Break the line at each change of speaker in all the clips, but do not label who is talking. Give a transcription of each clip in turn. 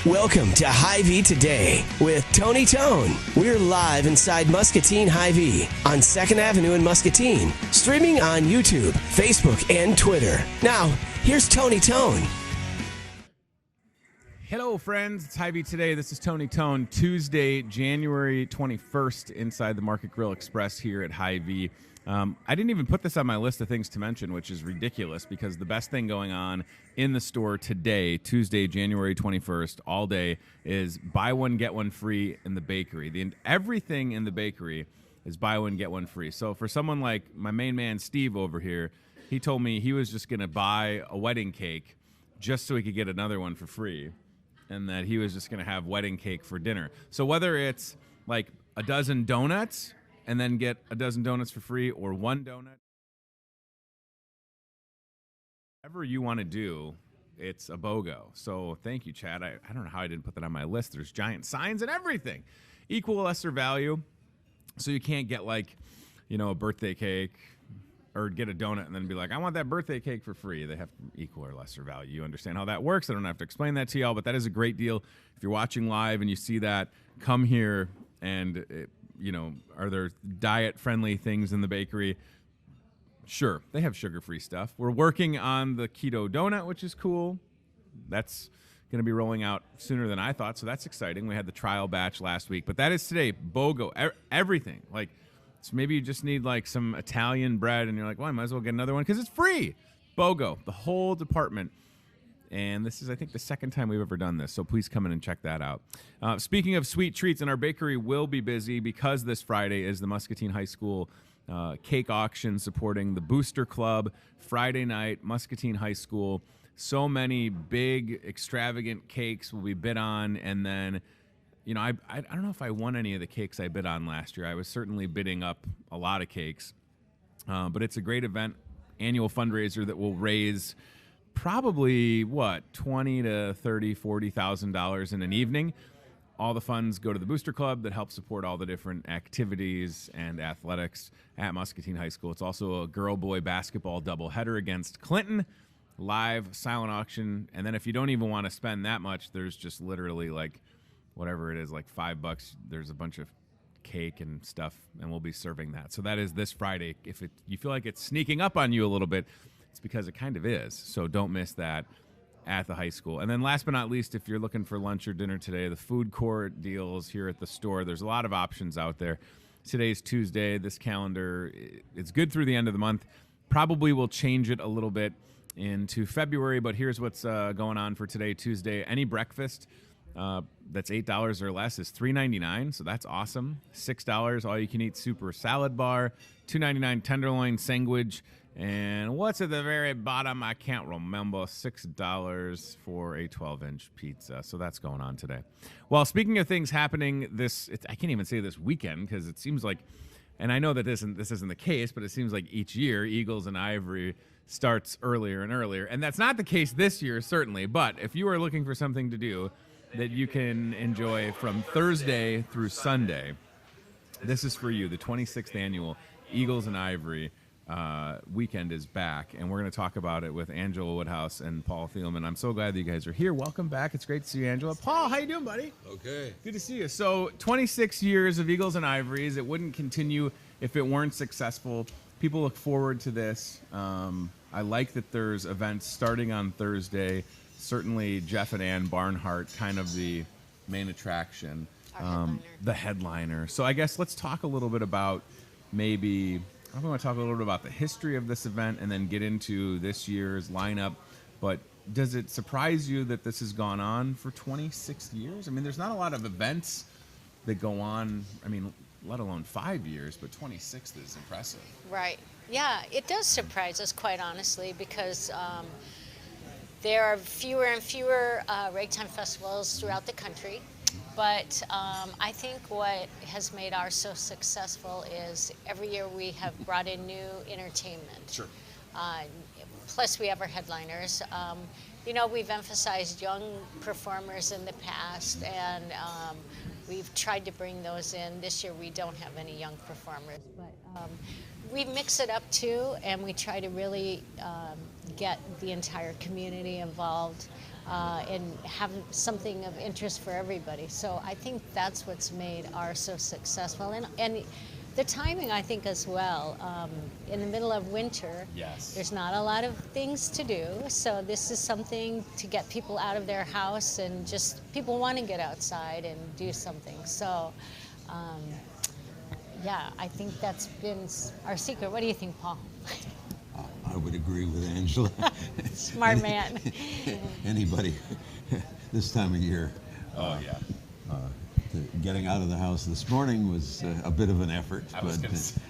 Welcome to Hy-Vee Today with Tony Tone. We're live inside Muscatine Hy-Vee on 2nd Avenue in Muscatine, streaming on YouTube, Facebook, and Twitter. Now, here's Tony Tone.
Hello, friends. It's Hy-Vee Today. This is Tony Tone. Tuesday, January 21st, inside the Market Grill Express here at Hy-Vee. I didn't even put this on my list of things to mention, which is ridiculous because the best thing going on in the store today, Tuesday, January 21st, all day, is buy one, get one free in the bakery. Everything in the bakery is buy one, get one free. So for someone like my main man, Steve, over here, he told me he was just going to buy a wedding cake just so he could get another one for free, and that he was just going to have wedding cake for dinner. So whether it's like a dozen donuts and then get a dozen donuts for free, or one donut, whatever you want to do, it's a BOGO. So thank you, Chad. I don't know how I didn't put that on my list. There's giant signs and everything. Equal, lesser value. So you can't get like, a birthday cake or get a donut and then be like, I want that birthday cake for free. They have equal or lesser value. You understand how that works. I don't have to explain that to y'all, but that is a great deal. If you're watching live and you see that, come here and are there diet-friendly things in the bakery? Sure, they have sugar-free stuff. We're working on the keto donut, which is cool. That's going to be rolling out sooner than I thought, so that's exciting. We had the trial batch last week, but that is today. BOGO, everything. Like, so maybe you just need like some Italian bread, and you're like, well, I might as well get another one because it's free. BOGO, the whole department. And this is, I think, the second time we've ever done this, so please come in and check that out. Speaking of sweet treats, and our bakery will be busy because this Friday is the Muscatine High School cake auction supporting the Booster Club. Friday night, Muscatine High School. So many big, extravagant cakes will be bid on, and then, I don't know if I won any of the cakes I bid on last year. I was certainly bidding up a lot of cakes, but it's a great event, annual fundraiser that will raise probably $20,000 to $30,000, $40,000 in an evening. All the funds go to the Booster Club that helps support all the different activities and athletics at Muscatine High School. It's also a girl-boy basketball doubleheader against Clinton, live silent auction. And then if you don't even want to spend that much, there's just literally like whatever it is, like $5. There's a bunch of cake and stuff, and we'll be serving that. So that is this Friday. If you feel like it's sneaking up on you a little bit, it's because it kind of is. So don't miss that at the high school. And then last but not least, if you're looking for lunch or dinner today, the food court deals here at the store. There's a lot of options out there. Today's Tuesday. This calendar, it's good through the end of the month. Probably will change it a little bit into February, but here's what's going on for today, Tuesday. Any breakfast that's $8 or less is $3.99, so that's awesome. $6 all-you-can-eat super salad bar, $2.99 tenderloin sandwich, and what's at the very bottom? I can't remember. $6 for a 12-inch pizza. So that's going on today. Well, speaking of things happening I can't even say this weekend because it seems like, and I know that this isn't the case, but it seems like each year Eagles and Ivory starts earlier and earlier. And that's not the case this year, certainly. But if you are looking for something to do that you can enjoy from Thursday through Sunday, this is for you. The 26th annual Eagles and Ivory weekend is back, and we're going to talk about it with Angela Woodhouse and Paul Thielman. I'm so glad that you guys are here. Welcome back. It's great to see you, Angela. Paul, how you doing, buddy?
Okay.
Good to see you. So 26 years of Eagles and Ivories. It wouldn't continue if it weren't successful. People look forward to this. I like that there's events starting on Thursday. Certainly Jeff and Ann Barnhart, kind of the main attraction, the headliner. So I guess let's talk a little bit about maybe I want to talk a little bit about the history of this event and then get into this year's lineup. But does it surprise you that this has gone on for 26 years? I mean, there's not a lot of events that go on, let alone 5 years, but 26th is impressive.
Right. Yeah, it does surprise us, quite honestly, because there are fewer and fewer ragtime festivals throughout the country. But I think what has made ours so successful is every year we have brought in new entertainment.
Sure.
Plus we have our headliners. We've emphasized young performers in the past, and we've tried to bring those in. This year we don't have any young performers, but we mix it up too, and we try to really get the entire community involved. and have something of interest for everybody. So I think that's what's made ours so successful. And the timing, I think, as well. In the middle of winter,
Yes.
there's not a lot of things to do. So this is something to get people out of their house, and just people want to get outside and do something. So, yeah, I think that's been our secret. What do you think, Paul?
I would agree with Angela.
Smart man.
Anybody this time of year.
Oh, yeah.
Getting out of the house this morning was a bit of an effort.
I was going to say,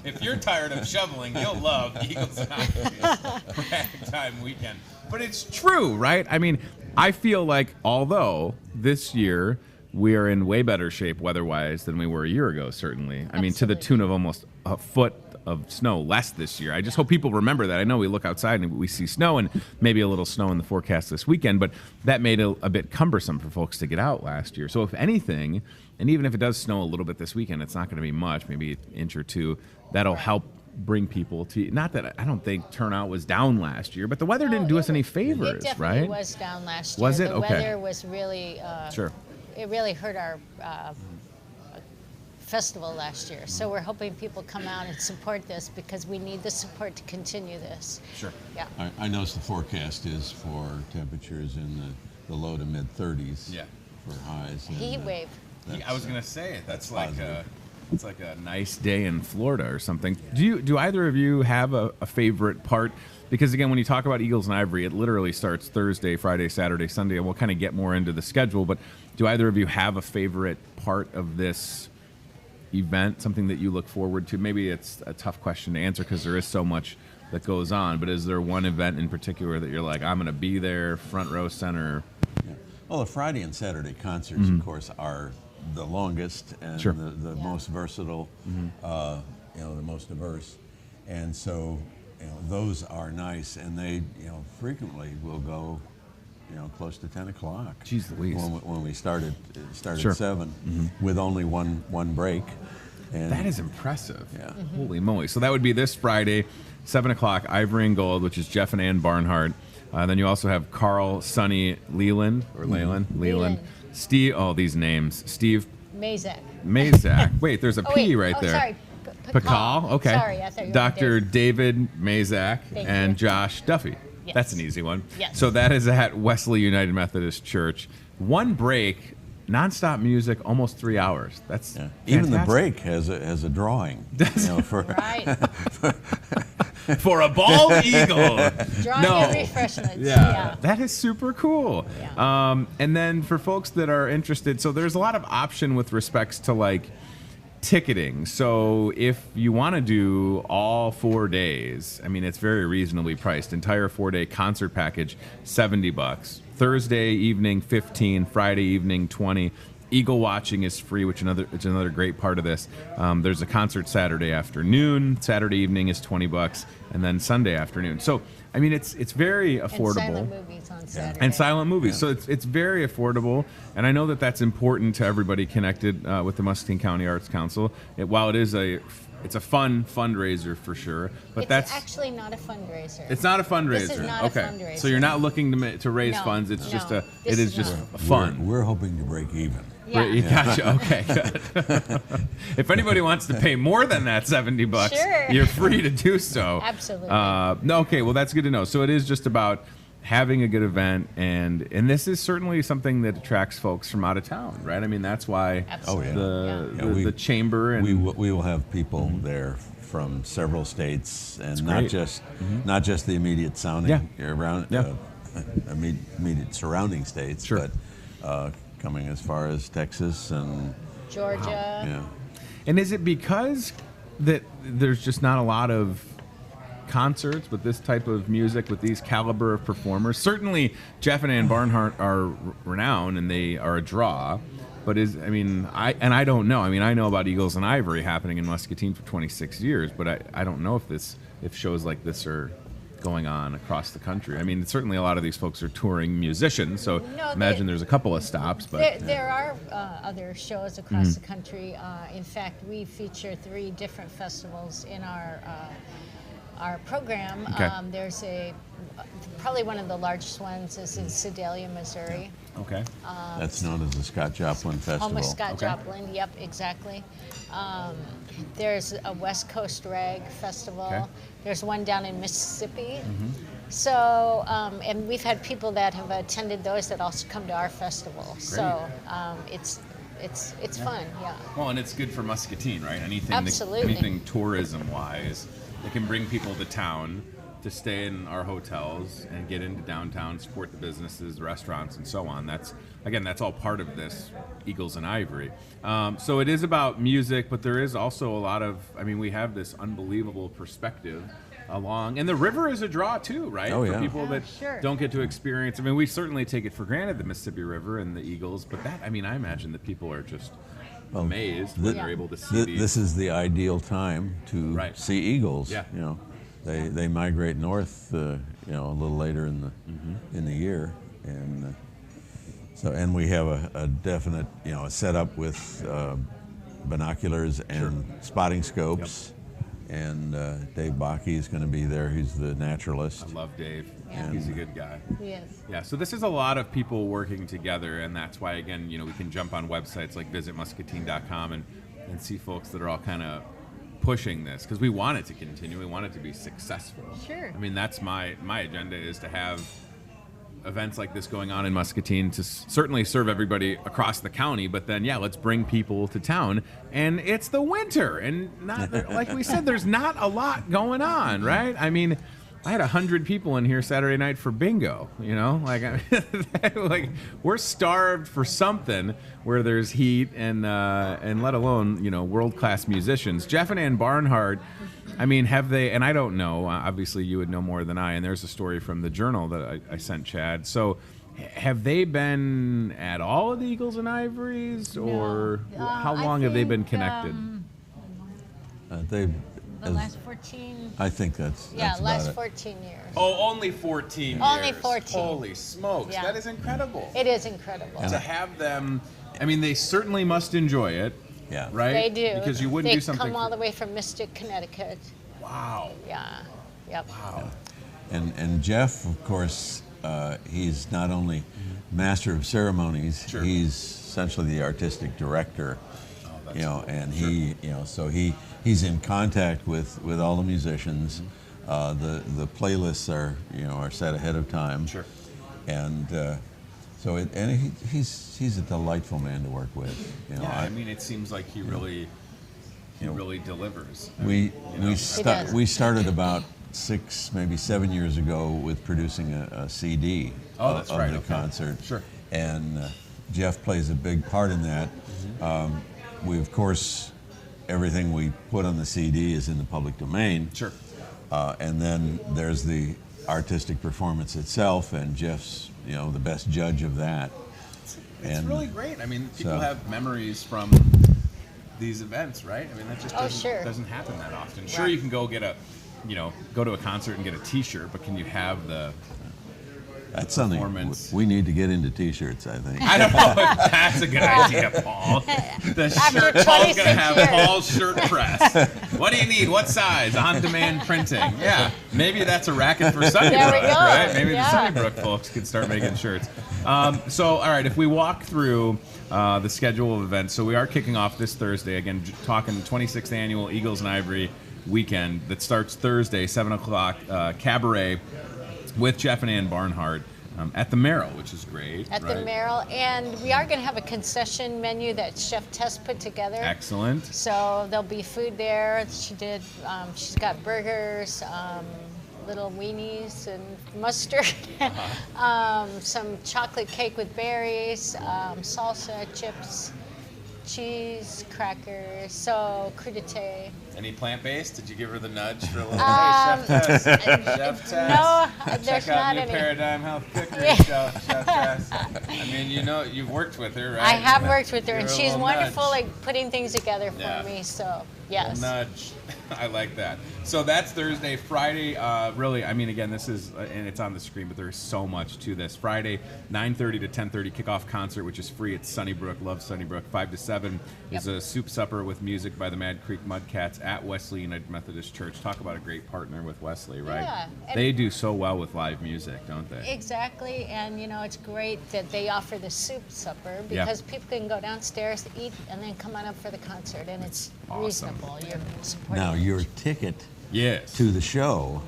if you're tired of shoveling, you'll love Eagles and Hy-Vee's ragtime weekend. But it's true, right? I mean, I feel like although this year we are in way better shape weather-wise than we were a year ago, certainly. I mean, to the tune of almost a foot of snow less this year. I just hope people remember that. I know we look outside and we see snow and maybe a little snow in the forecast this weekend, but that made it a bit cumbersome for folks to get out last year. So if anything, and even if it does snow a little bit this weekend, it's not going to be much, maybe an inch or two. That'll help bring people to, not that I don't think turnout was down last year, but the weather didn't do us any favors,
it
right?
definitely was down last year.
Was it?
The
Okay.
weather was really,
Sure.
it really hurt our festival last year. So we're hoping people come out and support this, because we need the support to continue this.
Sure.
Yeah.
I notice the forecast is for temperatures in the low to mid 30s.
Yeah.
For highs. And,
Heat wave.
I was going to say, that's like
positive.
it's like a nice day in Florida or something. Do either of you have a favorite part? Because again, when you talk about Eagles and Ivory, it literally starts Thursday, Friday, Saturday, Sunday, and we'll kind of get more into the schedule. But do either of you have a favorite part of this event, something that you look forward to? Maybe it's a tough question to answer because there is so much that goes on, but is there one event in particular that you're like, I'm going to be there, front row center?
Yeah. Well, the Friday and Saturday concerts, of course, are the longest and
Sure.
the most versatile, the most diverse. And so, those are nice, and they, frequently will go, close to 10 o'clock.
Jeez Louise.
When we started
Sure.
at 7 with only one break. And
That is impressive.
Yeah.
Holy moly. So that would be this Friday, 7 o'clock, Ivory and Gold, which is Jeff and Ann Barnhart. Then you also have Carl, Sonny Leland, or Leland, Steve, these names. Steve
Mazak.
Mazak. Wait, there's a P right there.
Sorry.
Pakal, okay.
Sorry, I thought you were
Dr. David Mazak
Thank
and
you.
Josh Duffy.
Yes.
That's an easy one.
Yes.
So that is at Wesley United Methodist Church. One break, nonstop music, almost 3 hours. That's
even the
fantastic.
break has a drawing. For
Right.
For a bald eagle.
Drawing
No.
and refreshments.
Yeah, that is super cool.
Yeah.
And then for folks that are interested, so there's a lot of option with respects to like ticketing. So if you want to do all 4 days, I mean, it's very reasonably priced. Entire 4-day concert package, $70. Thursday evening, $15. Friday evening, $20. Eagle watching is free, which it's another great part of this. There's a concert Saturday afternoon. Saturday evening is $20, and then Sunday afternoon. So I mean, it's very affordable.
And silent movies on Saturday.
And silent movies. So it's very affordable, and I know that that's important to everybody connected with the Muscatine County Arts Council. While it is it's a fun fundraiser for sure, but
It's actually not a fundraiser.
it's not a fundraiser.
This is not a
okay,
fundraiser.
so you're not looking to raise
No,
funds. It's
no,
just
this
it is
is
just
not.
fun.
We're hoping to break even.
Yeah.
You gotcha. Okay, good. If anybody wants to pay more than that $70,
Sure.
you're free to do so.
Absolutely.
No, okay, well that's good to know. So it is just about having a good event, and this is certainly something that attracts folks from out of town, right? I mean, that's why
Absolutely.
the chamber and
We will have people there from several states, and
great.
not just the immediate sounding around
Yeah.
immediate surrounding states,
Sure.
but coming as far as Texas and
Georgia.
yeah.
And is it because that there's just not a lot of concerts with this type of music, with these caliber of performers? Certainly, Jeff and Ann Barnhart are renowned and they are a draw. But I don't know. I mean, I know about Eagles and Ivory happening in Muscatine for 26 years, but I don't know if shows like this are going on across the country. I mean, certainly a lot of these folks are touring musicians, so imagine there's a couple of stops. But
There are other shows across the country. In fact, we feature 3 different festivals in our our program.
Okay.
There's probably one of the largest ones is in Sedalia, Missouri.
Okay.
That's known as the Scott Joplin Festival.
Home of Scott
Okay.
Joplin. Yep, exactly. There's a West Coast Rag Festival.
Okay.
There's one down in Mississippi. So, and we've had people that have attended those that also come to our festival. So it's fun, yeah.
Well, and it's good for Muscatine, right? Anything
Absolutely.
anything tourism-wise, it can bring people to town to stay in our hotels and get into downtown, support the businesses, restaurants, and so on. That's all part of this Eagles and Ivory. So it is about music, but there is also a lot of, we have this unbelievable perspective along, and the river is a draw too, right?
Oh,
For
yeah.
people that
sure.
don't get to experience. We certainly take it for granted, the Mississippi River and the Eagles, but that, I imagine that people are just amazed when they're able to see these.
This is the ideal time to
Right.
see eagles.
Yeah.
They migrate north, a little later in the year, and and we have a definite a setup with binoculars and spotting scopes. And Dave Bakke is going to be there. He's the naturalist.
I love Dave.
Yeah.
He's a good guy.
Yes.
Yeah, so this is a lot of people working together, and that's why, again, we can jump on websites like visitmuscatine.com and see folks that are all kind of pushing this, because we want it to continue. We want it to be successful.
Sure.
That's my agenda, is to have events like this going on in Muscatine to certainly serve everybody across the county, but then let's bring people to town. And it's the winter, and not like we said, there's not a lot going on, right? I had 100 people in here Saturday night for bingo. Like we're starved for something where there's heat and let alone world-class musicians. Jeff and Ann Barnhart, have they, and I don't know, obviously you would know more than I, and there's a story from the Journal that I sent Chad. So have they been at all of the Eagles and Ivories, or how long have they been connected?
The
last 14.
I think that's
Yeah,
about
last
it.
14 years.
Oh, only 14
Only
years.
14.
Holy smokes,
Yeah.
that is incredible.
It is incredible.
To have them, they certainly must enjoy it.
Yeah.
Right?
They do.
Because you wouldn't
they
do something.
come all the way from Mystic, Connecticut.
Wow.
Yeah. Yep.
Wow.
And Jeff, of course, he's not only master of ceremonies,
Sure.
he's essentially the artistic director. And he, so he's in contact with all the musicians. The playlists are set ahead of time.
Sure.
And he's a delightful man to work with.
It seems like he really delivers.
We
does.
started about 6, maybe 7 years ago with producing a CD
that's
of
right,
the
okay.
concert.
Sure.
And Jeff plays a big part in that. We, of course, everything we put on the CD is in the public domain.
Sure.
And then there's the artistic performance itself, and Jeff's the best judge of that.
It's really great. People
so-
have memories from these events, right? That just doesn't happen that often. Sure,
Right.
you can go get go to a concert and get a T-shirt, but can you have the
That's something
performance?
we need to get into T-shirts, I think.
I don't know if that's a good idea, Paul. The
After
shirt, Paul's
26
going to have
years.
Paul's shirt press. What do you need? What size? On-demand printing. Yeah, maybe that's a racket for Sunnybrook,
There we go.
right? Maybe
Yeah.
the Sunnybrook folks could start making shirts. So, all right, if we walk through the schedule of events, so we are kicking off this Thursday, again, talking 26th Annual Eagles and Ivory Weekend that starts Thursday, 7 o'clock, cabaret with Jeff and Ann Barnhart at the Merrill, which is great.
At the Merrill, and we are going to have a concession menu that Chef Tess put together.
Excellent.
So there'll be food there. She's got burgers, little weenies and mustard, some chocolate cake with berries, salsa, chips, cheese, crackers, so crudité.
Any plant-based? Did you give her the nudge for a little? Hey, Chef Tess. Chef Tess.
No, there's
Check out
not
New
any.
Paradigm Health Cookery,
Yeah.
Chef Tess. You've worked with her, right?
I have worked with her,
Give
and
her a
she's
little
wonderful
nudge.
at putting things together for
Yeah.
me. So yes.
Nudge. I like that. So that's Thursday. Friday, really, again, this is, and it's on the screen, but there's so much to this. Friday, 9:30 to 10:30 kickoff concert, which is free at Sunnybrook. Love Sunnybrook. 5 to 7 is a soup supper with music by the Mad Creek Mudcats at Wesley United Methodist Church. Talk about a great partner with Wesley, right?
Yeah, and
they do so well with live music, don't they?
Exactly, and it's great that they offer the soup supper because people can go downstairs, eat, and then come on up for the concert, and it's
awesome.
Reasonable. You're supporting.
Now, your ticket to the show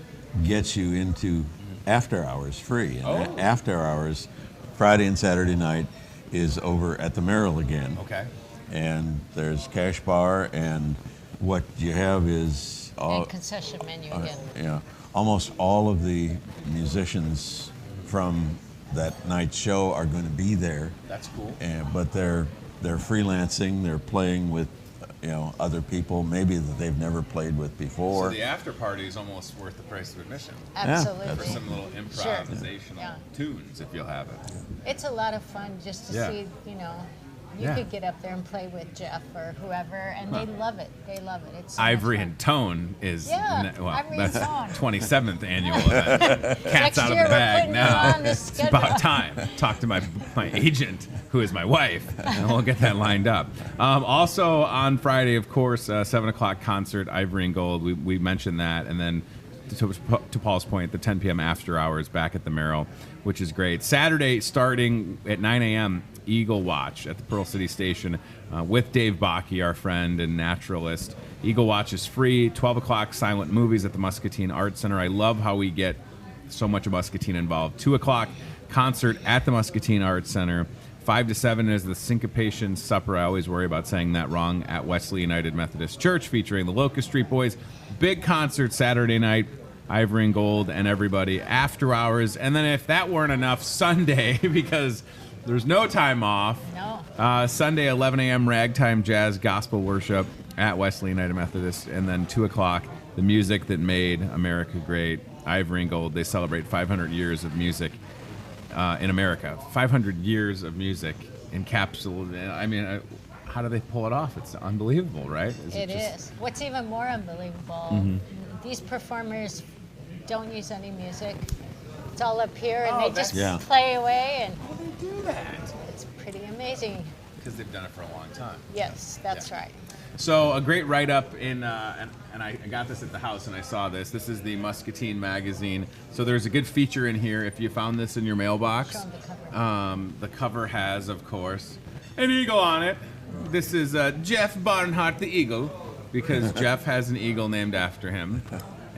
gets you into after hours free. And after hours, Friday and Saturday night, is over at the Merrill again.
Okay.
And there's cash bar, and what you have is
and concession menu again.
Yeah, almost all of the musicians from that night's show are going to be there.
That's cool.
But they're freelancing. They're playing with other people maybe that they've never played with before.
So the after party is almost worth the price of admission.
Absolutely.
For some little improvisational tunes, if you'll have it.
It's a lot of fun just to see, you could get up there and play with Jeff or whoever, and they love it. They love it. It's so
Ivory and Tone is
Ivory
that's
and Tone.
27th annual event. Cat's out of the bag now. It's about time. Talk to my agent, who is my wife, and we'll get that lined up. Also on Friday, of course, 7 o'clock concert, Ivory and Gold. We mentioned that, and then to Paul's point, the 10 p.m. after hours back at the Merrill, which is great. Saturday, starting at 9 a.m., Eagle Watch at the Pearl City Station with Dave Bakke, our friend and naturalist. Eagle Watch is free. 12 o'clock, silent movies at the Muscatine Arts Center. I love how we get so much of Muscatine involved. 2 o'clock, concert at the Muscatine Arts Center. 5 to 7 is the Syncopation Supper. I always worry about saying that wrong, at Wesley United Methodist Church, featuring the Locust Street Boys. Big concert Saturday night, Ivory and Gold and everybody, after hours. And then if that weren't enough, Sunday, because there's no time off.
No.
Sunday, 11 a.m., ragtime jazz gospel worship at Wesley United Methodist. And then 2 o'clock, the music that made America great, Ivory and Gold. They celebrate 500 years of music in America. 500 years of music encapsulated. I mean, how do they pull it off? It's unbelievable, right?
It is. What's even more unbelievable, these performers don't use any music. It's all up here, and they just play away. And
how do they do that?
It's pretty amazing.
Because they've done it for a long time.
Yes, that's right.
So a great write-up in, and I got this at the house, and I saw this. This is the Muscatine magazine. So there's a good feature in here. If you found this in your mailbox,
Show 'em the cover.
The cover has, of course, an eagle on it. This is Jeff Barnhart the Eagle, because Jeff has an eagle named after him.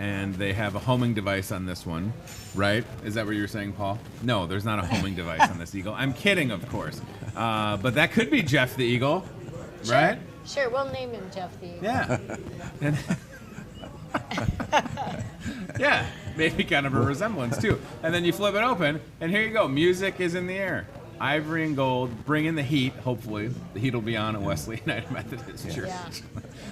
And they have a homing device on this one, right? Is that what you were saying, Paul? No, there's not a homing device on this eagle. I'm kidding, of course. But that could be Jeff the Eagle, right?
Sure, we'll name him Jeff the Eagle.
Yeah. Yeah, maybe kind of a resemblance, too. And then you flip it open, and here you go. Music is in the air. Ivory and Gold, bring in the heat, hopefully. The heat will be on at Wesley United Methodist Church.
Yeah.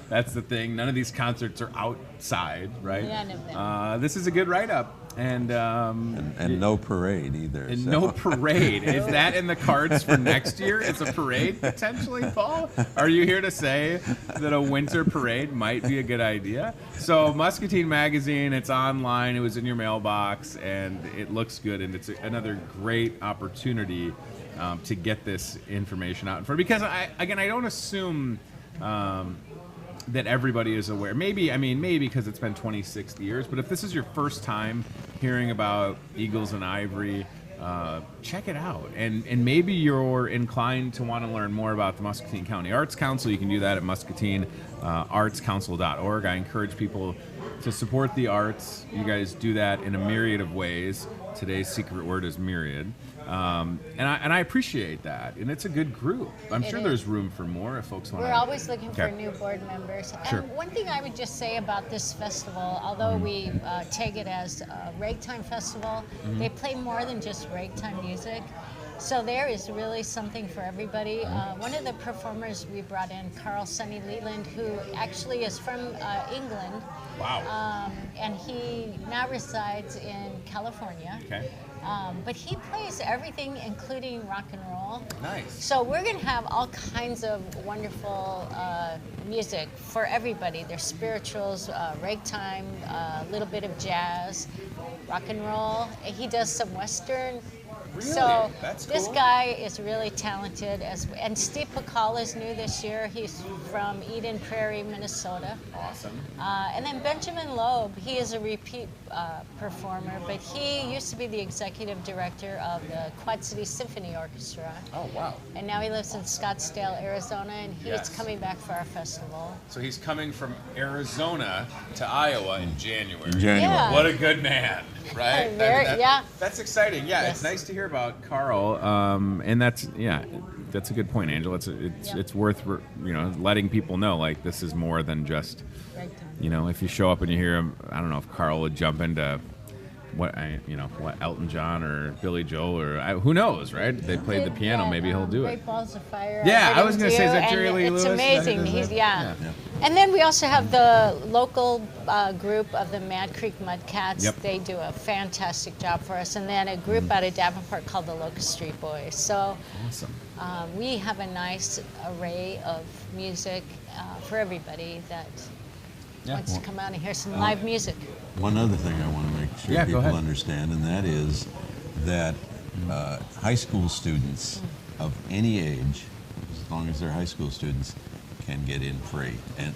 That's the thing. None of these concerts are outside, right?
None of them.
This is a good write-up. And
no parade either.
And
so.
no parade. Is that in the cards for next year? It's a parade, potentially, Paul? Are you here to say that a winter parade might be a good idea? So Muscatine Magazine, it's online. It was in your mailbox, and it looks good. And it's another great opportunity to get this information out in front. Because, I don't assume that everybody is aware. Maybe because it's been 26 years, but if this is your first time hearing about Eagles and Ivory, check it out. And maybe you're inclined to want to learn more about the Muscatine County Arts Council. You can do that at muscatineartscouncil.org. I encourage people to support the arts. You guys do that in a myriad of ways. Today's secret word is myriad. And I appreciate that, and it's a good group. I'm sure there's room for more if folks want to.
We're always looking for new board members.
Sure.
And one thing I would just say about this festival, although we take it as a ragtime festival, they play more than just ragtime music. So there is really something for everybody. One of the performers we brought in, Carl Sonny Leland, who actually is from England.
Wow.
And he now resides in California.
Okay.
But he plays everything, including rock and roll.
Nice.
So we're going to have all kinds of wonderful music for everybody. There's spirituals, ragtime, a little bit of jazz, rock and roll. He does some Western.
Really?
So
That's
this
cool.
guy is really talented. And Steve Pakal is new this year. He's from Eden Prairie, Minnesota.
Awesome.
And then Benjamin Loeb, he is a repeat performer, but he used to be the executive director of the Quad City Symphony Orchestra.
Oh, wow.
And now he lives in Scottsdale, Arizona, and he's
Yes.
coming back for our festival.
So he's coming from Arizona to Iowa in January.
January.
Yeah.
What a good man, right?
Yeah.
That's exciting. Yeah,
Yes.
it's nice to hear about Carl, and that's a good point, Angela. It's worth letting people know like this is more than just if you show up and you hear him. I don't know if Carl would jump into what Elton John or Billy Joel or who knows, right? They played the piano, maybe he'll do it.
Great Balls of Fire.
Yeah,
heard
I was
him
gonna say, is
do,
that Jerry
and
Lee Lewis?
It's amazing.
Is that-
Yeah.
Yeah.
And then we also have the local group of the Mad Creek Mudcats.
Yep.
They do a fantastic job for us. And then a group out of Davenport called the Locust Street Boys. So
Awesome.
we have a nice array of music for everybody that wants to come out and hear some live music.
One other thing I want to make sure
Yeah, go
people
ahead.
understand, and that is that high school students of any age, as long as they're high school students, can get in free, and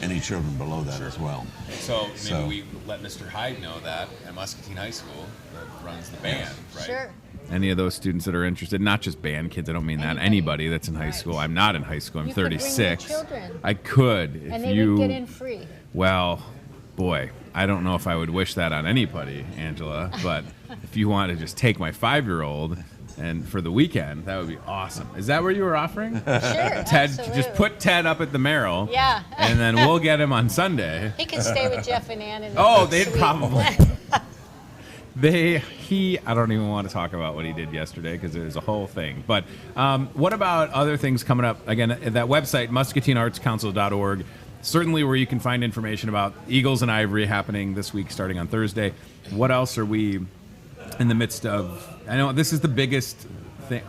any children below that as well.
So maybe
So-
we let Mr. Hyde know that at Muscatine High School that runs the band, right?
Sure.
Any of those students that are interested, not just band kids, I don't mean that. Anybody that's in high
Right.
school. I'm not in high school. I'm
You could bring your
36.
children.
I could if
And they
you.
would get in free.
Well, boy, I don't know if I would wish that on anybody, Angela. But if you want to just take my 5-year-old and for the weekend, that would be awesome. Is that what you were offering?
Sure.
Ted,
absolutely.
just put Ted up at the Merrill.
Yeah.
And then we'll get him on Sunday.
He can stay with Jeff and Ann. In
Oh,
the
they'd
suite.
probably. I don't even want to talk about what he did yesterday because it was a whole thing. But what about other things coming up? Again, that website, muscatineartscouncil.org, certainly where you can find information about Eagles and Ivory happening this week starting on Thursday. What else are we in the midst of? I know this is the biggest thing.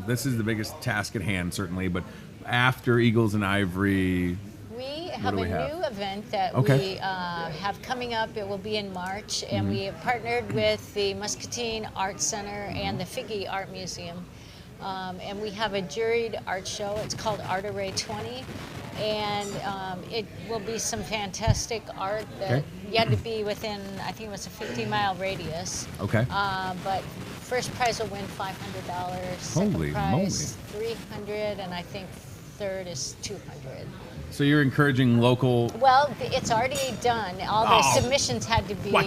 This is the biggest task at hand, certainly. But after Eagles and Ivory,
We have
do
a
we have?
new event that
Okay.
we have coming up. It will be in March, and we have partnered with the Muscatine Art Center and the Figge Art Museum. And we have a juried art show. It's called Art Array 20. And it will be some fantastic art that
Okay.
you had to be within, I think it was a 50-mile radius.
Okay.
But first prize will win $500.
Holy
Second prize, $300, and I think third is $200.
So you're encouraging local.
Well, it's already done. All the
Oh.
submissions had to be
What?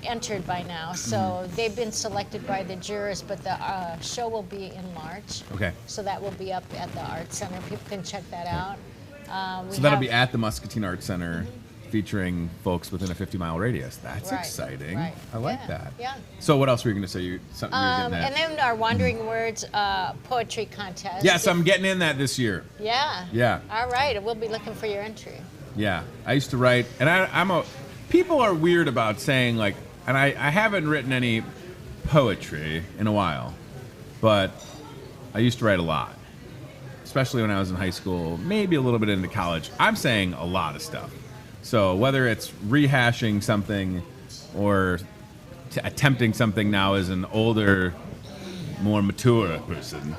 entered by now, so they've been selected by the jurors. But the show will be in March.
Okay.
So that will be up at the Art Center. People can check that out.
So that'll be at the Muscatine Art Center, featuring folks within a 50-mile radius. That's
Right,
exciting.
right.
I like
Yeah,
that.
yeah.
So what else were you going to say? Something you were getting at?
And then our Wandering Words poetry contest.
Yes, I'm getting in that this year.
Yeah.
Yeah.
All right. We'll be looking for your entry.
Yeah, I used to write, and people are weird about saying like, and I haven't written any poetry in a while, but I used to write a lot, especially when I was in high school, maybe a little bit into college. I'm saying a lot of stuff. So whether it's rehashing something or attempting something now as an older, more mature person,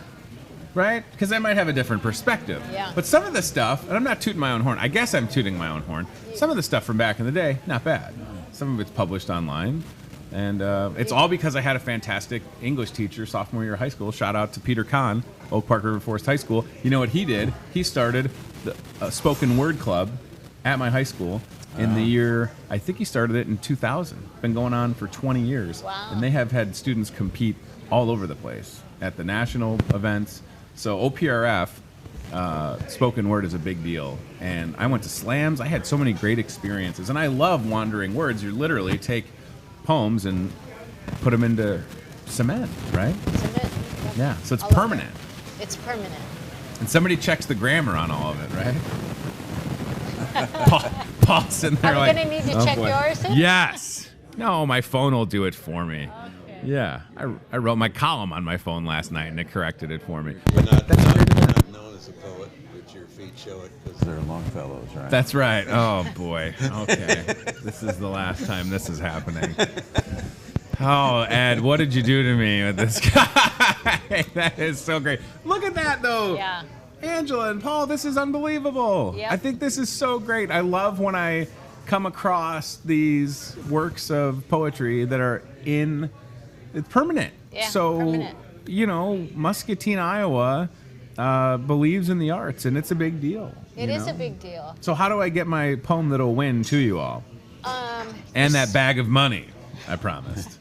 right? Because I might have a different perspective.
Yeah.
But some of the stuff, and I'm not tooting my own horn. I guess I'm tooting my own horn. Some of the stuff from back in the day, not bad. Some of it's published online. And it's all because I had a fantastic English teacher sophomore year of high school. Shout out to Peter Kahn, Oak Park River Forest High School. You know what he did? He started a spoken word club at my high school in the year, I think he started it in 2000. Been going on for 20 years.
Wow.
And they have had students compete all over the place at the national events. So OPRF, spoken word is a big deal. And I went to slams. I had so many great experiences. And I love wandering words. You literally take poems and put them into cement, right?
Submit. Yep.
Yeah, so it's
I love
permanent.
it. It's permanent.
And somebody checks the grammar on all of it, right? Paul's sitting there
Are we
like,
gonna need to
"Oh,
check
boy."
yours then?
Yes. No, my phone will do it for me. Yeah, I wrote my column on my phone last night, and it corrected it for me.
You're not known as a poet, but your feet show it because they're Longfellows, right?
That's right. Oh, boy. Okay. This is the last time this is happening. Oh, Ed, what did you do to me with this guy? That is so great. Look at that, though.
Yeah.
Angela and Paul, this is unbelievable.
Yep.
I think this is so great. I love when I come across these works of poetry that are it's permanent.
Yeah,
so,
permanent.
you know, Muscatine, Iowa believes in the arts, and it's a big deal.
It is a big deal.
So how do I get my poem that'll win to you all? And that bag of money, I promised.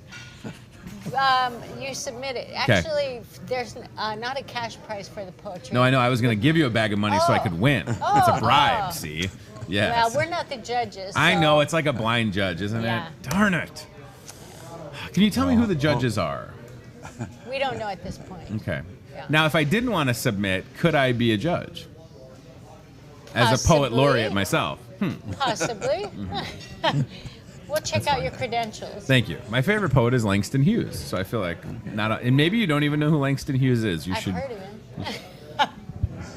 You submit it. Actually, there's not a cash prize for the poetry.
No, I know. I was going to give you a bag of money so I could win. It's a bribe, see? Yes.
Well, we're not the judges.
I
so-
know. It's like a blind judge, isn't
Yeah.
it? Darn it. Can you tell me who the judges are?
We don't know at this point.
Okay.
Yeah.
Now, if I didn't want to submit, could I be a judge? As a poet
Possibly.
laureate myself.
Possibly. We'll check out your credentials.
Thank you. My favorite poet is Langston Hughes, so I feel like and maybe you don't even know who Langston Hughes is. You
I've
should.
heard of him.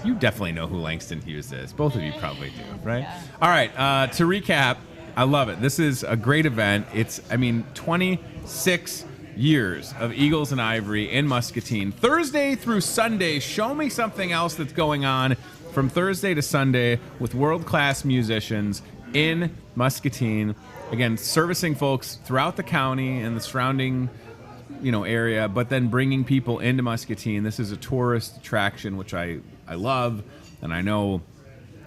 You definitely know who Langston Hughes is. Both of you probably do, right?
Yeah.
All right. To recap, I love it. This is a great event. It's 26 years of Eagles and Ivory in Muscatine, Thursday through Sunday. Show me something else that's going on from Thursday to Sunday with world-class musicians in Muscatine. Again, servicing folks throughout the county and the surrounding, area, but then bringing people into Muscatine. This is a tourist attraction, which I love, and I know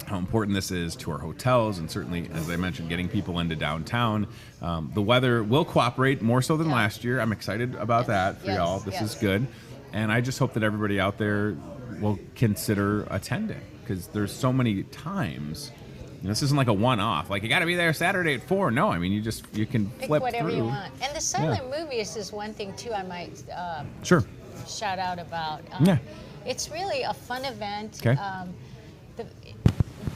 how important this is to our hotels, and certainly, as I mentioned, getting people into downtown. The weather will cooperate more so than last year. I'm excited about that for y'all. This is good, and I just hope that everybody out there will consider attending, because there's so many times. This isn't like a one-off. Like, you got to be there Saturday at 4. No, I mean, you can
Pick
flip
whatever
through.
you want. And the silent movies is one thing, too, I might
Sure.
shout out about.
Yeah.
It's really a fun event.
Okay.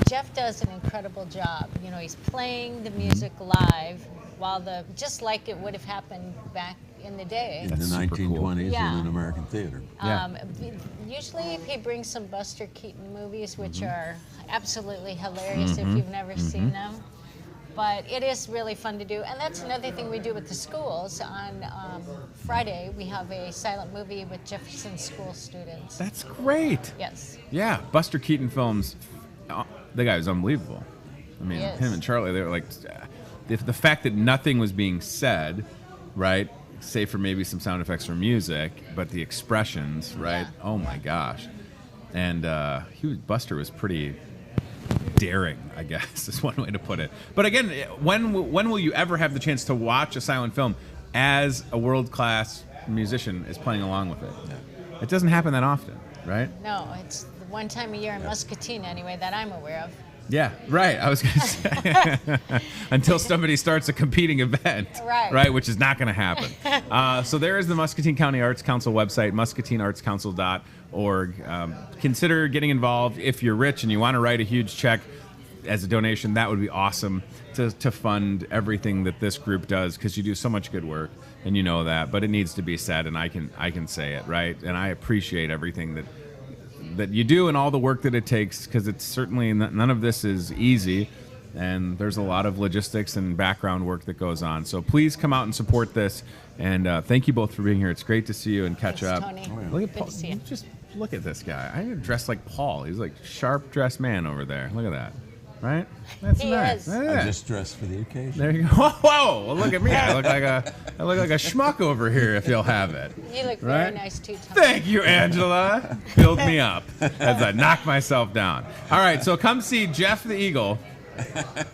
Jeff does an incredible job. He's playing the music live while just like it would have happened back in the day.
In the
That's super cool.
1920s
Yeah.
in an American theater.
Yeah.
Usually he brings some Buster Keaton movies, which are absolutely hilarious if you've never seen them. But it is really fun to do. And that's another thing we do with the schools. On Friday, we have a silent movie with Jefferson School students.
That's great.
Yes.
Yeah, Buster Keaton films. The guy was unbelievable. I mean,
He is.
him and Charlie, they were like, the fact that nothing was being said, right? Save for maybe some sound effects or music, but the expressions, right?
Yeah.
Oh my gosh. And Buster was pretty daring, I guess, is one way to put it. But again, when will you ever have the chance to watch a silent film as a world-class musician is playing along with it? Yeah. It doesn't happen that often, right?
No, it's the one time a year in Muscatine, anyway, that I'm aware of.
Yeah, right. I was going to say until somebody starts a competing event,
Right.
which is not going to happen. So there is the Muscatine County Arts Council website, muscatineartscouncil.org. Consider getting involved. If you're rich and you want to write a huge check as a donation, that would be awesome to fund everything that this group does, because you do so much good work, and you know that. But it needs to be said, and I can say it, right? And I appreciate everything that you do and all the work that it takes, because it's certainly none of this is easy, and there's a lot of logistics and background work that goes on. So please come out and support this, and thank you both for being here. It's great to see you and catch
Thanks,
up.
Tony.
Look at
Good
Paul.
to see you.
Just look at this guy. I'm dressed like Paul. He's like sharp dressed man over there. Look at that, right? That's
He
nice.
is.
Yeah.
I just dressed for the occasion.
There you go. Whoa! Well, look at me. I look like a schmuck over here. If you'll have it.
You look
Right?
very nice, too, Tony.
Thank you, Angela. Build me up as I knock myself down. All right, so come see Jeff the Eagle.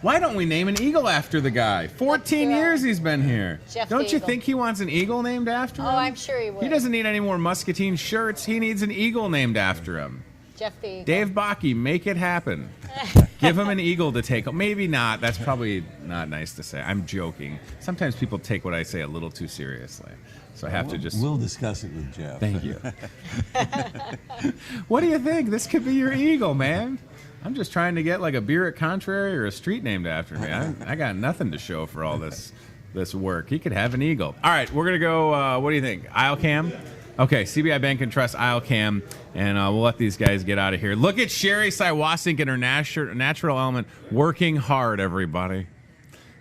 Why don't we name an eagle after the guy? 14
Let's do it.
years he's been here.
Jeff the
Don't you
Eagle.
think he wants an eagle named after him?
Oh, I'm sure he would.
He doesn't need any more Muscatine shirts. He needs an eagle named after him.
Jeff the Eagle.
Dave Bakke, make it happen. Give him an eagle to take. Maybe not. That's probably not nice to say. I'm joking. Sometimes people take what I say a little too seriously. So I have to just...
We'll discuss it with Jeff.
Thank you. What do you think? This could be your eagle, man. I'm just trying to get like a beer at Contrary or a street named after me. I got nothing to show for all this this work. He could have an eagle. All right, we're going to go, what do you think? Aisle cam? Okay, CBI Bank and Trust aisle cam, and we'll let these guys get out of here. Look at Sherry Siwasink and her natural element working hard, everybody.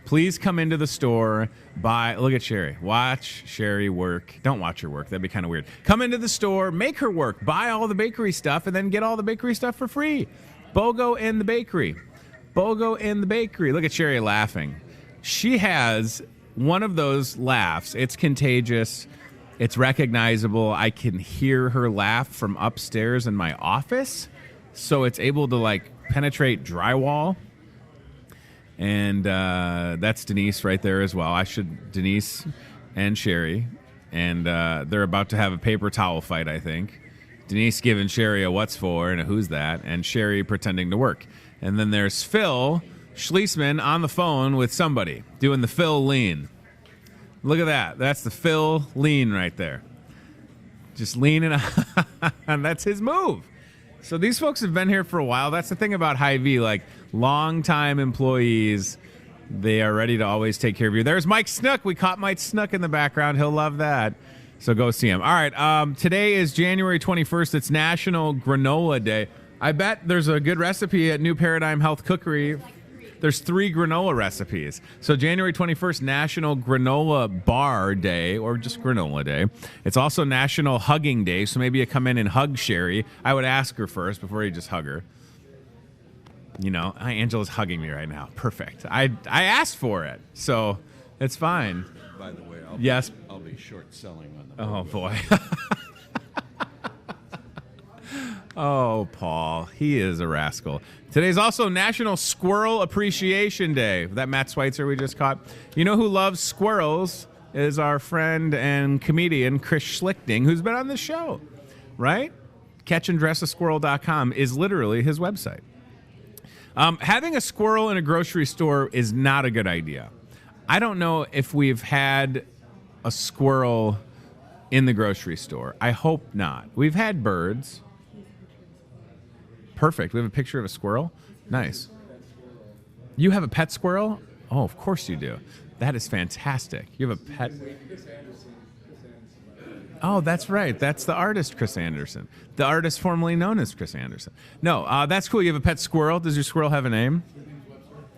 Please come into the store, look at Sherry. Watch Sherry work. Don't watch her work. That'd be kind of weird. Come into the store, make her work, buy all the bakery stuff, and then get all the bakery stuff for free. BOGO in the bakery. BOGO in the bakery. Look at Sherry laughing. She has one of those laughs. It's contagious. It's recognizable. I can hear her laugh from upstairs in my office. So it's able to, like, penetrate drywall. And that's Denise right there as well. Denise and Sherry. And they're about to have a paper towel fight, I think. Denise giving Sherry a what's for and a who's that. And Sherry pretending to work. And then there's Phil Schlesman on the phone with somebody doing the Phil lean. Look at that. That's the Phil lean right there. Just leaning on. That's his move. So these folks have been here for a while. That's the thing about Hy-Vee. Like, long-time employees, they are ready to always take care of you. There's Mike Snook. We caught Mike Snook in the background. He'll love that. So go see him. All right. Today is January 21st. It's National Granola Day. I bet there's a good recipe at New Paradigm Health Cookery. There's 3 granola recipes. So January 21st, National Granola Bar Day, or just Granola Day. It's also National Hugging Day, so maybe you come in and hug Sherry. I would ask her first before you just hug her. You know, Angela's hugging me right now. Perfect. I asked for it, so it's fine.
By the way, I'll be short selling on the
Oh, boy. Oh, Paul. He is a rascal. Today's also National Squirrel Appreciation Day. That Matt Schweitzer we just caught. You know who loves squirrels is our friend and comedian Chris Schlichting, who's been on the show, right? Catchanddressasquirrel.com is literally his website. Having a squirrel in a grocery store is not a good idea. I don't know if we've had a squirrel in the grocery store. I hope not. We've had birds. Perfect. We have a picture of a squirrel. Nice. You have a pet squirrel? Oh, of course you do. That is fantastic. You have a pet. Oh, that's right. That's the artist, Chris Anderson. The artist formerly known as Chris Anderson. No, that's cool. You have a pet squirrel. Does your squirrel have a name?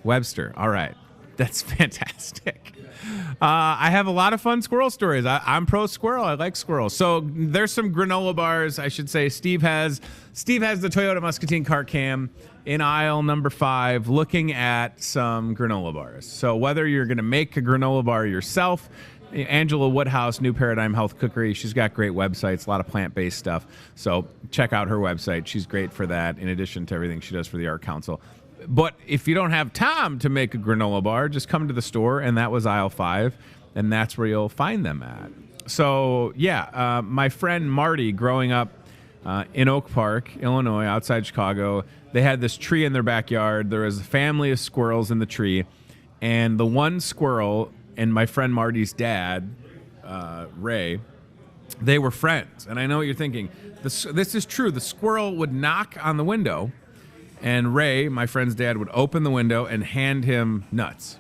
Webster. All right. That's fantastic. I have a lot of fun squirrel stories. I'm pro squirrel. I like squirrels. So there's some granola bars. I should say Steve has the Toyota Muscatine car cam in aisle number 5 looking at some granola bars. So whether you're going to make a granola bar yourself, Angela Woodhouse, New Paradigm Health Cookery, she's got great websites, a lot of plant-based stuff. So check out her website. She's great for that in addition to everything she does for the Art Council. But if you don't have time to make a granola bar, just come to the store, and that was aisle 5, and that's where you'll find them at. So, yeah, my friend Marty, growing up in Oak Park, Illinois, outside Chicago, they had this tree in their backyard. There was a family of squirrels in the tree, and the one squirrel and my friend Marty's dad, Ray, they were friends. And I know what you're thinking. This is true. The squirrel would knock on the window, and Ray, my friend's dad, would open the window and hand him nuts.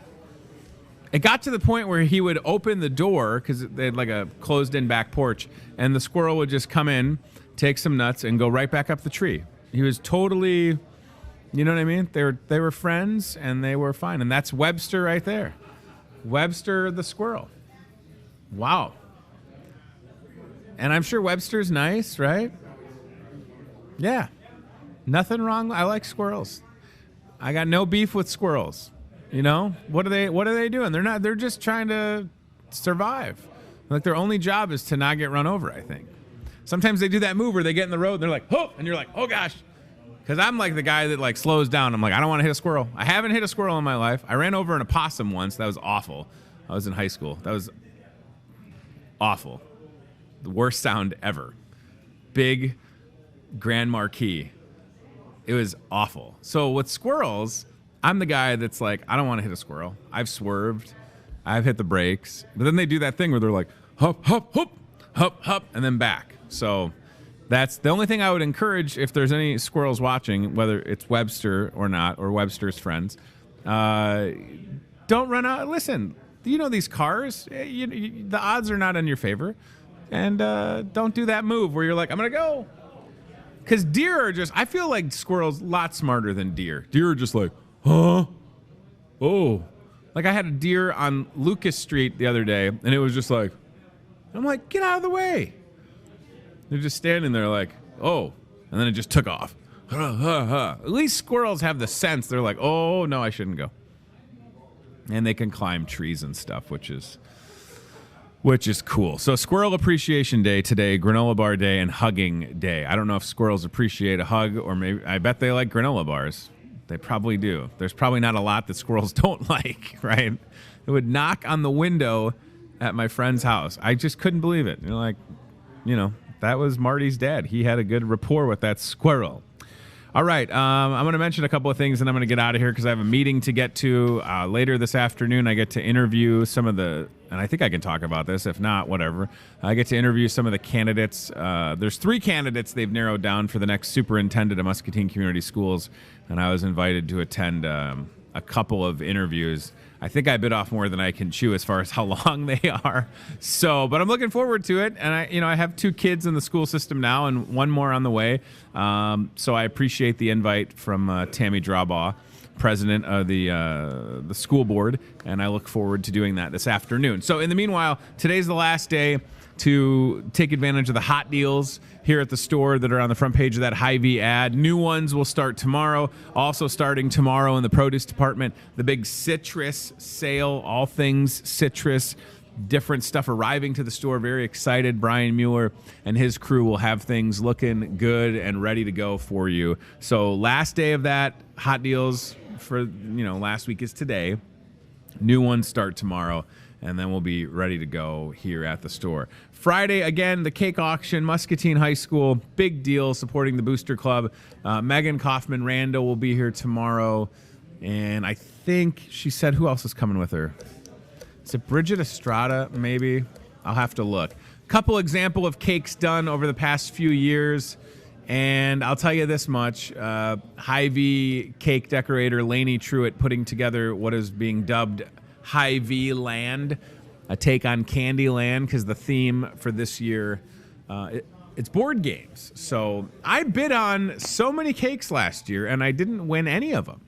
It got to the point where he would open the door, because they had like a closed-in back porch, and the squirrel would just come in, take some nuts, and go right back up the tree. He was totally, you know what I mean? They were friends, and they were fine. And that's Webster right there. Webster the squirrel. Wow. And I'm sure Webster's nice, right? Yeah. Nothing wrong. I like squirrels. I got no beef with squirrels. You know, what are they doing? They're just trying to survive. Like, their only job is to not get run over, I think. Sometimes they do that move where they get in the road and they're like, oh, and you're like, oh gosh. Because I'm like the guy that like slows down. I'm like, I don't want to hit a squirrel. I haven't hit a squirrel in my life. I ran over an opossum once. That was awful. I was in high school. That was awful. The worst sound ever. Big Grand Marquis. It was awful. So with squirrels, I'm the guy that's like, I don't want to hit a squirrel. I've swerved. I've hit the brakes. But then they do that thing where they're like, hop, hop, hop, hop, hop, and then back. So that's the only thing I would encourage if there's any squirrels watching, whether it's Webster or not, or Webster's friends. Don't run out. Listen, these cars, the odds are not in your favor. And don't do that move where you're like, I'm going to go. Because deer are I feel like squirrels a lot smarter than deer. Deer are just like, huh? Oh. Like I had a deer on Lucas Street the other day, and it was just like, I'm like, get out of the way. They're just standing there like, oh. And then it just took off. At least squirrels have the sense. They're like, oh, no, I shouldn't go. And they can climb trees and stuff, which is cool. So Squirrel Appreciation Day today, Granola Bar Day, and Hugging Day. I don't know if squirrels appreciate a hug, or maybe I bet they like granola bars. They probably do. There's probably not a lot that squirrels don't like, right? It would knock on the window at my friend's house. I just couldn't believe it. You're like, that was Marty's dad. He had a good rapport with that squirrel. All right, I'm going to mention a couple of things, and I'm going to get out of here because I have a meeting to get to later this afternoon. I get to interview some of the, and I think I can talk about this. If not, whatever. I get to interview some of the candidates. There's 3 candidates they've narrowed down for the next superintendent of Muscatine Community Schools, and I was invited to attend a couple of interviews. I think I bit off more than I can chew as far as how long they are. So, but I'm looking forward to it. And I have 2 kids in the school system now and 1 more on the way. So I appreciate the invite from Tammy Drawbaugh, president of the school board. And I look forward to doing that this afternoon. So in the meanwhile, today's the last day to take advantage of the hot deals here at the store that are on the front page of that Hy-Vee ad. New ones will start tomorrow. Also starting tomorrow in the produce department, the big citrus sale, all things citrus, different stuff arriving to the store. Very excited. Brian Mueller and his crew will have things looking good and ready to go for you. So last day of that, hot deals for, last week is today. New ones start tomorrow. And then we'll be ready to go here at the store. Friday, again, the cake auction, Muscatine High School. Big deal supporting the Booster Club. Megan Kaufman-Rando will be here tomorrow. And I think she said, who else is coming with her? Is it Bridget Estrada, maybe? I'll have to look. Couple example of cakes done over the past few years. And I'll tell you this much. Hy-Vee cake decorator Lainey Truitt putting together what is being dubbed Hy-Vee Land, a take on Candyland, because the theme for this year, it's board games. So I bid on so many cakes last year, and I didn't win any of them,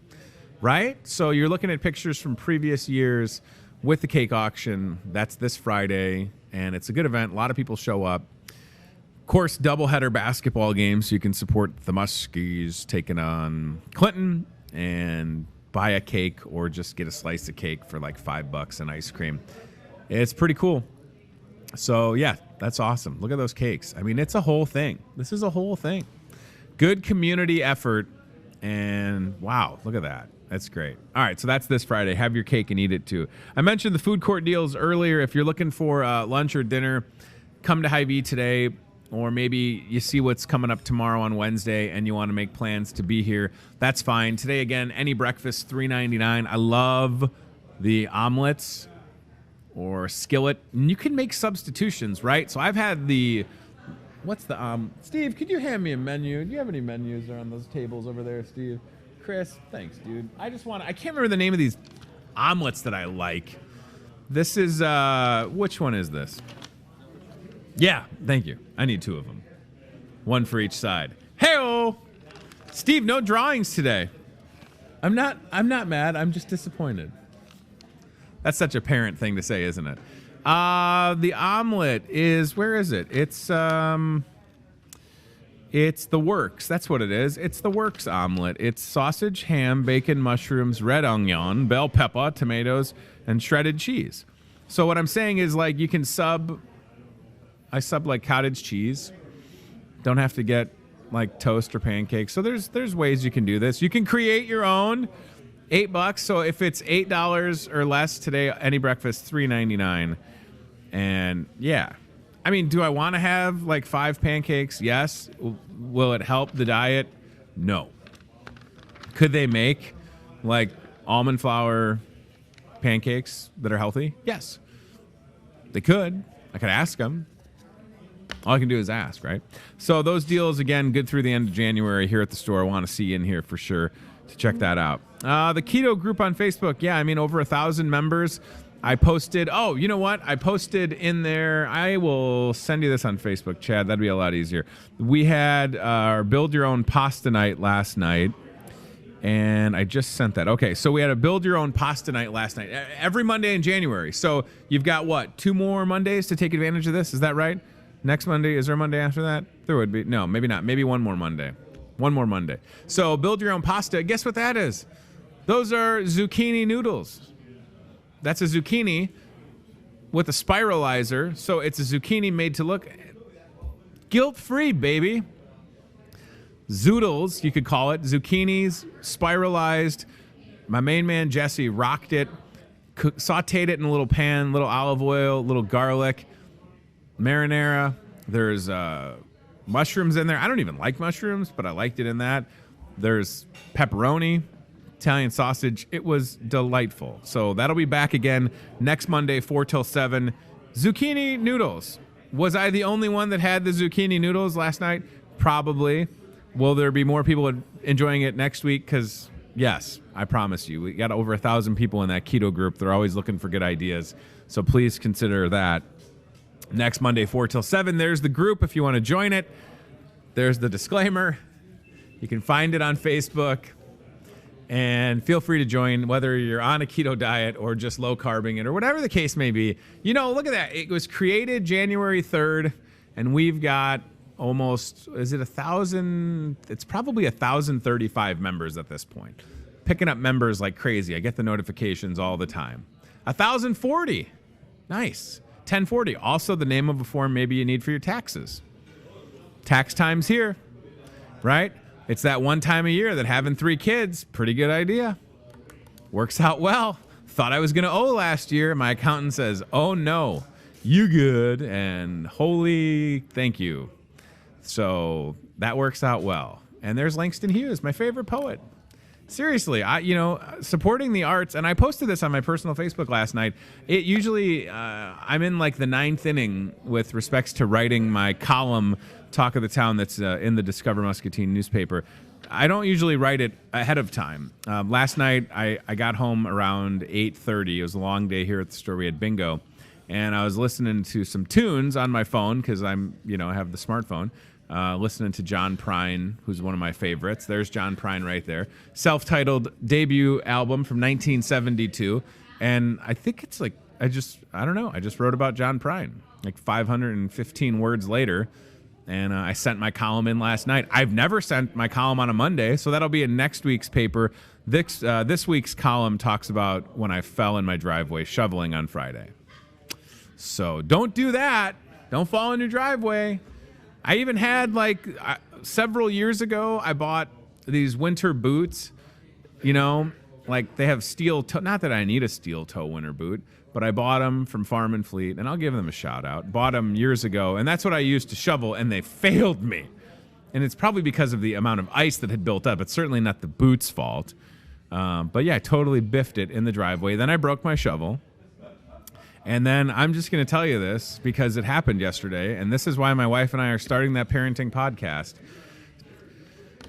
right? So you're looking at pictures from previous years with the cake auction. That's this Friday, and it's a good event. A lot of people show up. Of course, doubleheader basketball games, so you can support the Muskies taking on Clinton, and buy a cake or just get a slice of cake for like $5 and ice cream. It's pretty cool. So yeah, that's awesome. Look at those cakes. I mean, it's a whole thing. This is a whole thing. Good community effort. And wow, look at that. That's great. All right, so that's this Friday. Have your cake and eat it too. I mentioned the food court deals earlier. If you're looking for lunch or dinner, come to Hy-Vee today. Or maybe you see what's coming up tomorrow on Wednesday and you want to make plans to be here. That's fine. Today, again, any breakfast, $3.99. I love the omelets or skillet. And you can make substitutions, right? So I've had Steve, could you hand me a menu? Do you have any menus on those tables over there, Steve? Chris, thanks, dude. I can't remember the name of these omelets that I like. This is, which one is this? Yeah, thank you. I need 2 of them. 1 for each side. Hey-oh! Steve, no drawings today. I'm not mad. I'm just disappointed. That's such a parent thing to say, isn't it? The omelet is, where is it? It's the Works. That's what it is. It's the Works omelet. It's sausage, ham, bacon, mushrooms, red onion, bell pepper, tomatoes, and shredded cheese. So what I'm saying is, like, you can I sub like cottage cheese. Don't have to get like toast or pancakes. So there's ways you can do this. You can create your own. $8. So if it's $8 or less today, any breakfast, $3.99. And yeah, I mean, do I want to have like 5 pancakes? Yes. Will it help the diet? No. Could they make like almond flour pancakes that are healthy? Yes. They could. I could ask them. All I can do is ask, right? So those deals, again, good through the end of January here at the store. I want to see you in here for sure to check that out. The keto group on Facebook, yeah, I mean, over 1,000 members. I posted, oh, you know what? I posted in there, I will send you this on Facebook, Chad. That'd be a lot easier. We had our Build Your Own Pasta Night last night, and I just sent that. Okay, so we had a Build Your Own Pasta Night last night, every Monday in January. So you've got, what, 2 more Mondays to take advantage of this? Is that right? Next Monday, is there a Monday after that? There would be. No, maybe not. Maybe one more Monday. One more Monday. So Build Your Own Pasta. Guess what that is? Those are zucchini noodles. That's a zucchini with a spiralizer. So it's a zucchini made to look guilt-free, baby. Zoodles, you could call it. Zucchinis, spiralized. My main man, Jesse, rocked it. Sauteed it in a little pan, little olive oil, little garlic, marinara. There's mushrooms in there. I don't even like mushrooms, but I liked it in that. There's pepperoni, Italian sausage. It was delightful. So that'll be back again next Monday, 4 till 7. Zucchini noodles. Was I the only one that had the zucchini noodles last night? Probably. Will there be more people enjoying it next week? Because, yes, I promise you. We got over 1,000 people in that keto group. They're always looking for good ideas. So please consider that. Next Monday, 4 till 7. There's the group if you want to join it. There's the disclaimer. You can find it on Facebook. And feel free to join, whether you're on a keto diet or just low carbing it or whatever the case may be. You know, look at that. It was created January 3rd, and we've got almost, is it 1,000? It's probably 1,035 members at this point. Picking up members like crazy. I get the notifications all the time. 1,040. Nice. 1040. Also the name of a form maybe you need for your taxes. Tax time's here, right? It's that one time a year that having 3 kids, pretty good idea. Works out well. Thought I was going to owe last year. My accountant says, oh, no, you good. And holy thank you. So that works out well. And there's Langston Hughes, my favorite poet. Seriously, supporting the arts, and I posted this on my personal Facebook last night. It usually, I'm in like the 9th inning with respects to writing my column, Talk of the Town, that's in the Discover Muscatine newspaper. I don't usually write it ahead of time. Last night, I got home around 8:30. It was a long day here at the store. We had bingo, and I was listening to some tunes on my phone because I have the smartphone. Listening to John Prine, who's one of my favorites. There's John Prine right there. Self-titled debut album from 1972. And I think it's like, I don't know. I just wrote about John Prine, like 515 words later. And I sent my column in last night. I've never sent my column on a Monday, so that'll be in next week's paper. This week's column talks about when I fell in my driveway shoveling on Friday. So don't do that. Don't fall in your driveway. I even had, several years ago, I bought these winter boots, like they have steel toe. Not that I need a steel toe winter boot, but I bought them from Farm and Fleet, and I'll give them a shout out. Bought them years ago, and that's what I used to shovel, and they failed me. And it's probably because of the amount of ice that had built up. It's certainly not the boot's fault. But yeah, I totally biffed it in the driveway. Then I broke my shovel. And then I'm just going to tell you this because it happened yesterday, and this is why my wife and I are starting that parenting podcast.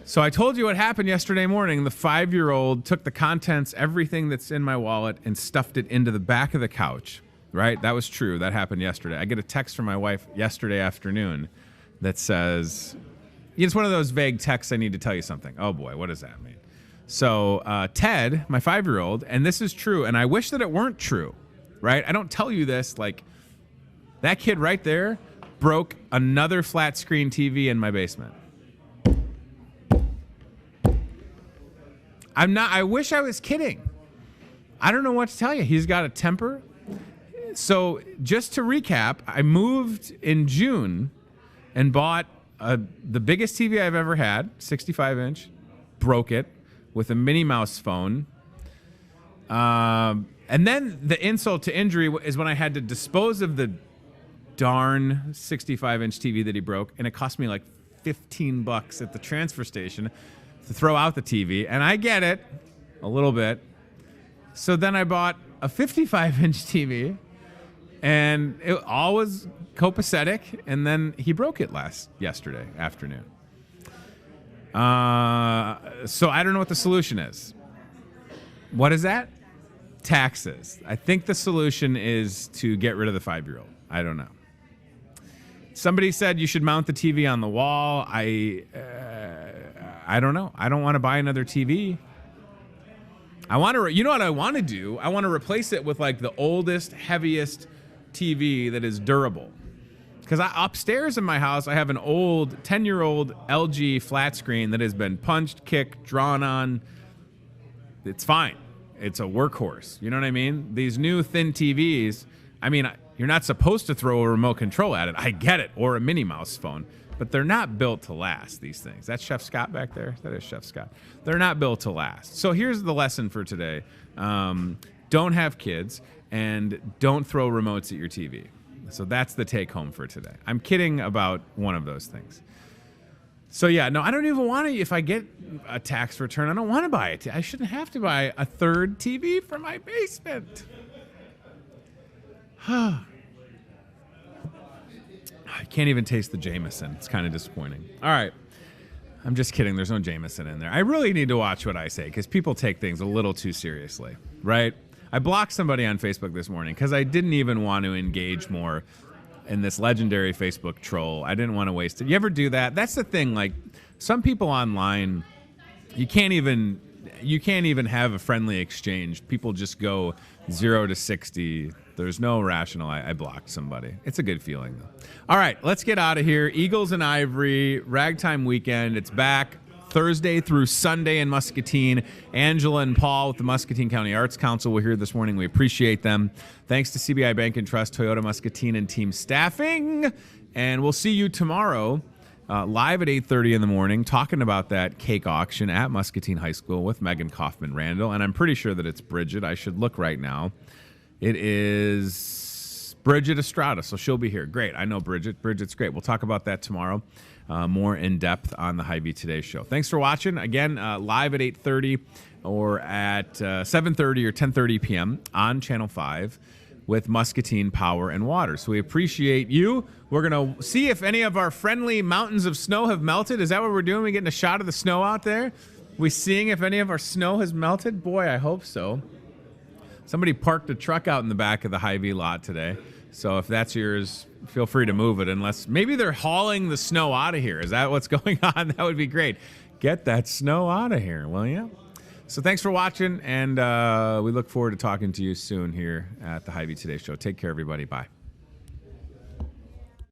So I told you what happened yesterday morning. The 5-year-old took the contents, everything that's in my wallet, and stuffed it into the back of the couch, right? That was true. That happened yesterday. I get a text from my wife yesterday afternoon that says, it's one of those vague texts, I need to tell you something. Oh, boy, what does that mean? So Ted, my 5-year-old, and this is true, and I wish that it weren't true. Right? I don't tell you this, like, that kid right there broke another flat screen TV in my basement. I wish I was kidding. I don't know what to tell you. He's got a temper. So just to recap, I moved in June and bought the biggest TV I've ever had, 65-inch, broke it with a Minnie Mouse phone. And then the insult to injury is when I had to dispose of the darn 65-inch TV that he broke, and it cost me like $15 at the transfer station to throw out the TV. And I get it, a little bit. So then I bought a 55-inch TV, and it all was copacetic, and then he broke it yesterday afternoon. So I don't know what the solution is. What is that? taxes. I think the solution is to get rid of the 5-year-old. I don't know. Somebody said you should mount the TV on the wall. I don't know. I don't want to buy another TV. I want to. You know what I want to do? I want to replace it with like the oldest, heaviest TV that is durable. Because upstairs in my house, I have an old 10-year-old LG flat screen that has been punched, kicked, drawn on. It's fine. It's a workhorse. You know what I mean? These new thin TVs, I mean, you're not supposed to throw a remote control at it. I get it. Or a Minnie Mouse phone. But they're not built to last, these things. That's Chef Scott back there? That is Chef Scott. They're not built to last. So here's the lesson for today. Don't have kids and don't throw remotes at your TV. So that's the take home for today. I'm kidding about one of those things. So yeah, no, I don't even want to. If I get a tax return, I don't want to buy it. I shouldn't have to buy a third TV for my basement. I can't even taste the Jameson. It's kind of disappointing. All right. I'm just kidding. There's no Jameson in there. I really need to watch what I say because people take things a little too seriously, right? I blocked somebody on Facebook this morning because I didn't even want to engage more in this legendary Facebook troll. I didn't want to waste it. You ever do that? That's the thing. Like some people online, you can't even have a friendly exchange. People just go 0 to 60. There's no rational. I blocked somebody. It's a good feeling though. All right, let's get out of here. Eagles and Ivory, ragtime weekend. It's back. Thursday through Sunday in Muscatine. Angela and Paul with the Muscatine County Arts Council were here this morning. We appreciate them. Thanks to CBI Bank and Trust, Toyota Muscatine, and team staffing. And we'll see you tomorrow live at 8:30 in the morning talking about that cake auction at Muscatine High School with Megan Kaufman-Randall. And I'm pretty sure that it's Bridget. I should look right now. It is Bridget Estrada, so she'll be here. Great. I know Bridget. Bridget's great. We'll talk about that tomorrow. More in depth on the Hy-Vee Today show. Thanks for watching. Again, live at 8:30 or at 7:30 or 10:30 p.m. on Channel 5 with Muscatine Power and Water. So we appreciate you. We're going to see if any of our friendly mountains of snow have melted. Is that what we're doing? We getting a shot of the snow out there? We seeing if any of our snow has melted? Boy, I hope so. Somebody parked a truck out in the back of the Hy-Vee lot today. So if that's yours, feel free to move it unless maybe they're hauling the snow out of here. Is that what's going on? That would be great. Get that snow out of here. Well, yeah. So thanks for watching, and we look forward to talking to you soon here at the Hy-Vee Today show. Take care, everybody. Bye.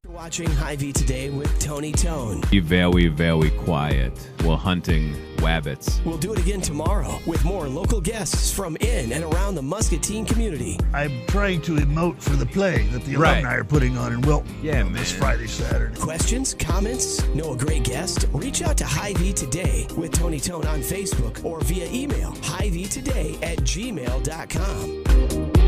Watching Hy-Vee Today with Tony Tone.
Be very, very quiet while hunting wabbits.
We'll do it again tomorrow with more local guests from in and around the Muscatine community.
I'm trying to emote for the play that the alumni are putting on in Wilton this Friday, Saturday.
Questions, comments, know a great guest? Reach out to Hy-Vee Today with Tony Tone on Facebook or via email, hyveetoday@gmail.com.